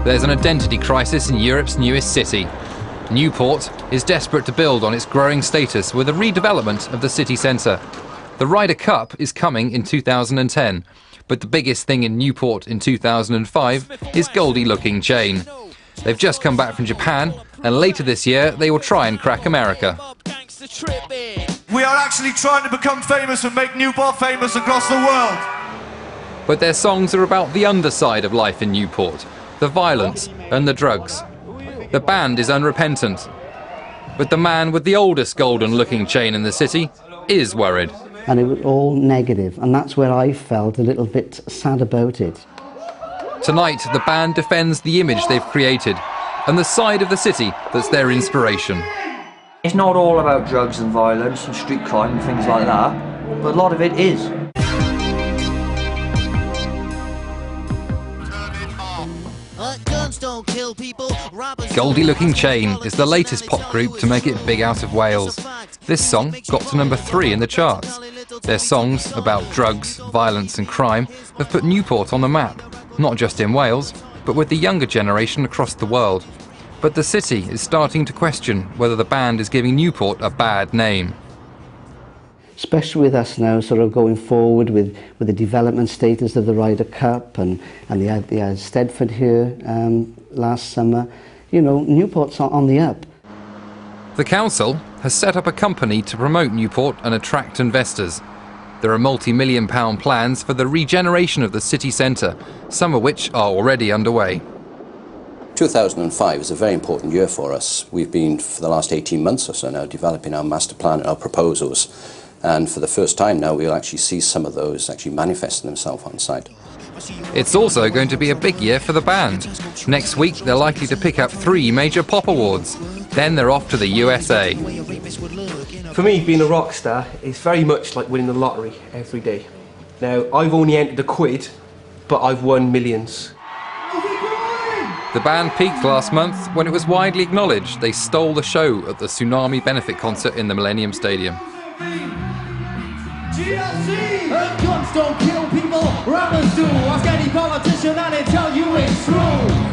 There's an identity crisis in Europe's newest city. Newport is desperate to build on its growing status with a redevelopment of the city centre. The Ryder Cup is coming in 2010, but the biggest thing in Newport in 2005 is Goldie Lookin chain. They've just come back from Japan, and later this year they will try and crack America. We are actually trying to become famous and make Newport famous across the world. But their songs are about the underside of life in Newport, the violence and the drugs. The band is unrepentant, but the man with the oldest golden looking chain in the city is worried. And it was all negative, and that's where I felt a little bit sad about it. Tonight, the band defends the image they've created and the side of the city that's their inspiration. It's not all about drugs and violence and street crime and things like that, but a lot of it is. Goldie Lookin chain is the latest pop group to make it big out of Wales. This song got to number 3 in the charts. Their songs about drugs, violence and crime have put Newport on the map, not just in Wales, but with the younger generation across the world. But the city is starting to question whether the band is giving Newport a bad name. Especially with us now sort of going forward with the development status of the Ryder Cup and the Steadford here last summer. You know, Newport's on the up. The council has set up a company to promote Newport and attract investors. There are multi-million-pound plans for the regeneration of the city centre, some of which are already underway. 2005 is a very important year for us. We've been, for the last 18 months or so now, developing our master plan and our proposals. And for the first time now, we'll actually see some of those actually manifesting themselves on site. It's also going to be a big year for the band. Next week, they're likely to pick up 3 major pop awards. Then they're off to the USA. For me, being a rock star is very much like winning the lottery every day. Now, I've only entered a quid, but I've won millions. The band peaked last month when it was widely acknowledged they stole the show at the tsunami benefit concert in the Millennium Stadium. GLC! Guns don't kill people, rappers do. Ask any politician and they tell you it's true.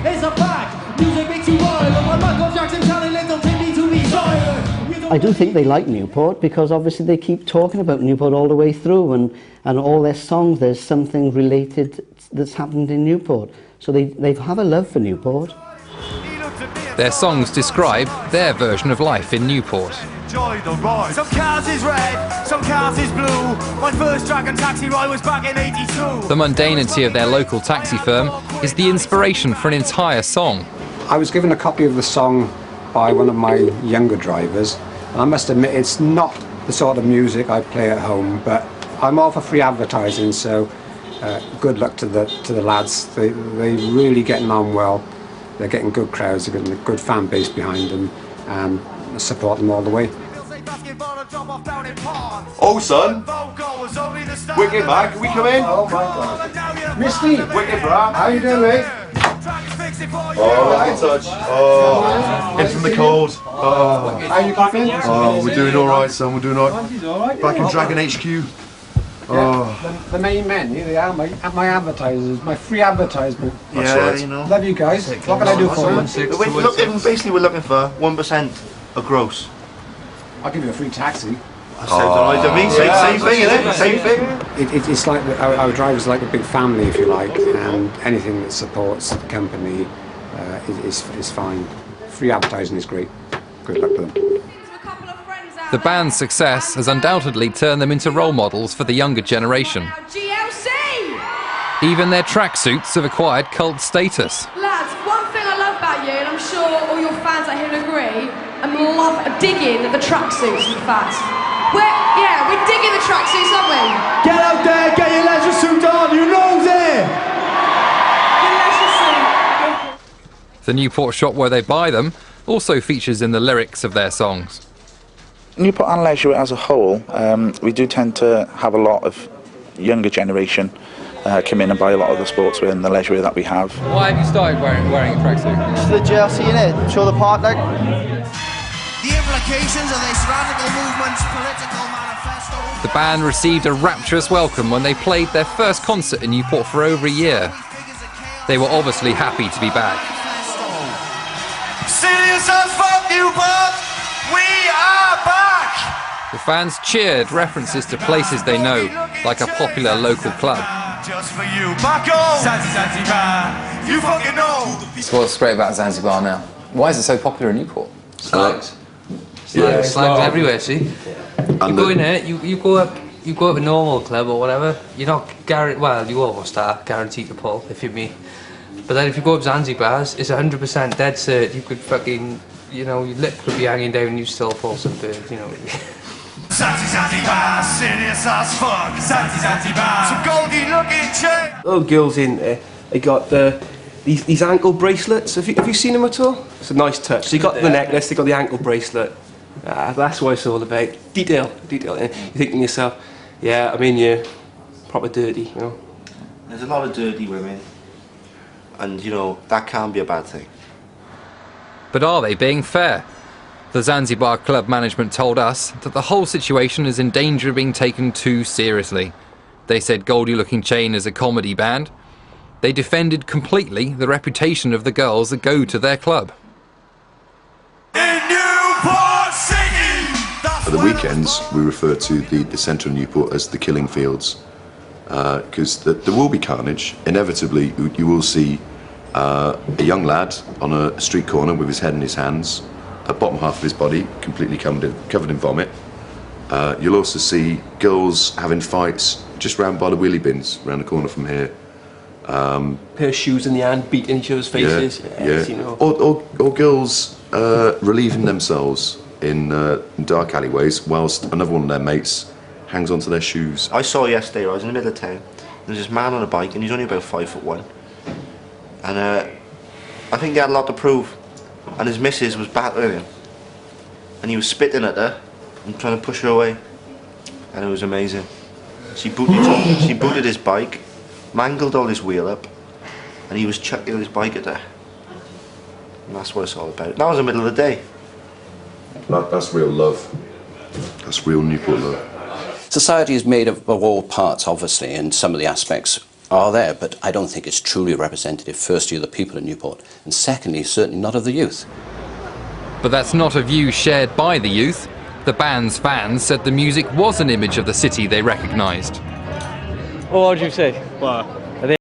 It's a fact, music makes you wild. And when Michael Jackson telling little Timmy to be silent. I do think they like Newport because obviously they keep talking about Newport all the way through, and all their songs there's something related that's happened in Newport. So they have a love for Newport. Their songs describe their version of life in Newport. Some cars is red, some cars is blue. My first Dragon taxi ride was back in '82. The mundanity of their local taxi firm is the inspiration for an entire song. I was given a copy of the song by one of my younger drivers. I must admit it's not the sort of music I play at home, but I'm all for free advertising, so good luck to the lads. They're really getting on well. They're getting good crowds, they're getting a good fan base behind them, and I support them all the way. Oh son, Wicked man, can we come in? Oh my God. Misty! Wicked bro, How you doing, mate? Oh, lucky touch. Oh, in from the cold. Oh, how you keeping? Oh, we're doing alright son, we're doing alright. Back in Dragon HQ. Oh. The main men, here they are, my advertisers, my free advertisement. That's right. You know. Love you guys. What can I do for you? Basically we're looking for 1% of gross. I'll give you a free taxi. Same thing, isn't it? Same thing. It's like our drivers like a big family, if you like, and anything that supports the company is fine. Free advertising is great. Good luck to them. The band's success has undoubtedly turned them into role models for the younger generation. GLC! Even their tracksuits have acquired cult status. Lads, one thing I love about you, and I'm sure all your fans out here agree, I love digging the tracksuits, in fact. We're digging the tracksuits, aren't we? Get out there, get your leisure suit on, you know there! Your leisure suit. The Newport shop where they buy them also features in the lyrics of their songs. Newport and leisure as a whole, we do tend to have a lot of younger generation come in and buy a lot of the sportswear and the leisure that we have. Why have you started wearing a tracksuit? It's the GLC in it, show the part like. The implications of this radical movement's political manifesto. The band received a rapturous welcome when they played their first concert in Newport for over a year. They were obviously happy to be back. Serious as fuck, Newport! We are back! The fans cheered references to places they know, like a popular local club. Just for you, Baco! Zanzibar, you fucking know! So what's great about Zanzibar now? Why is it so popular in Newport? Slags. Slags everywhere, see? You go in there, you go up a normal club or whatever, you're not guaranteed, well, you almost are guaranteed to pull, if you're me. But then if you go up Zanzibar's, it's 100% dead cert. You could fucking, you know, your lip could be hanging down and you still pull some bird, you know. Zanzibar, serious as fuck. Zanzibar, some Goldie looking chain. Little girls in there, they got these ankle bracelets. Have you seen them at all? It's a nice touch. So you got the necklace, they got the ankle bracelet. That's what it's all about. Detail. And you're thinking to yourself, yeah, I mean, you're proper dirty, you know. There's a lot of dirty women, and you know that can be a bad thing. But are they being fair? The Zanzibar club management told us that the whole situation is in danger of being taken too seriously. They said Goldie Looking Chain is a comedy band. They defended completely the reputation of the girls that go to their club. At the weekends, we refer to the centre of Newport as the killing fields, because there will be carnage. Inevitably, you will see a young lad on a street corner with his head in his hands, the bottom half of his body completely covered in vomit. You'll also see girls having fights just round by the wheelie bins, round the corner from here. Pair of shoes in the hand, beating each other's faces. Yeah. You know. Or girls relieving themselves in dark alleyways whilst another one of their mates hangs onto their shoes. I saw yesterday, I was in the middle of town, there was this man on a bike and he's only about 5'1", and I think he had a lot to prove, and his missus was battering him and he was spitting at her and trying to push her away, and it was amazing. She booted his bike, mangled all his wheel up, and he was chucking his bike at her, and that's what it's all about. That was the middle of the day. That's real love. That's real Newport love. Society is made of all parts, obviously, and some of the aspects are there, but I don't think it's truly representative, firstly, of the people in Newport, and secondly, certainly not of the youth. But that's not a view shared by the youth. The band's fans said the music was an image of the city they recognised. Well, what would you say? Well,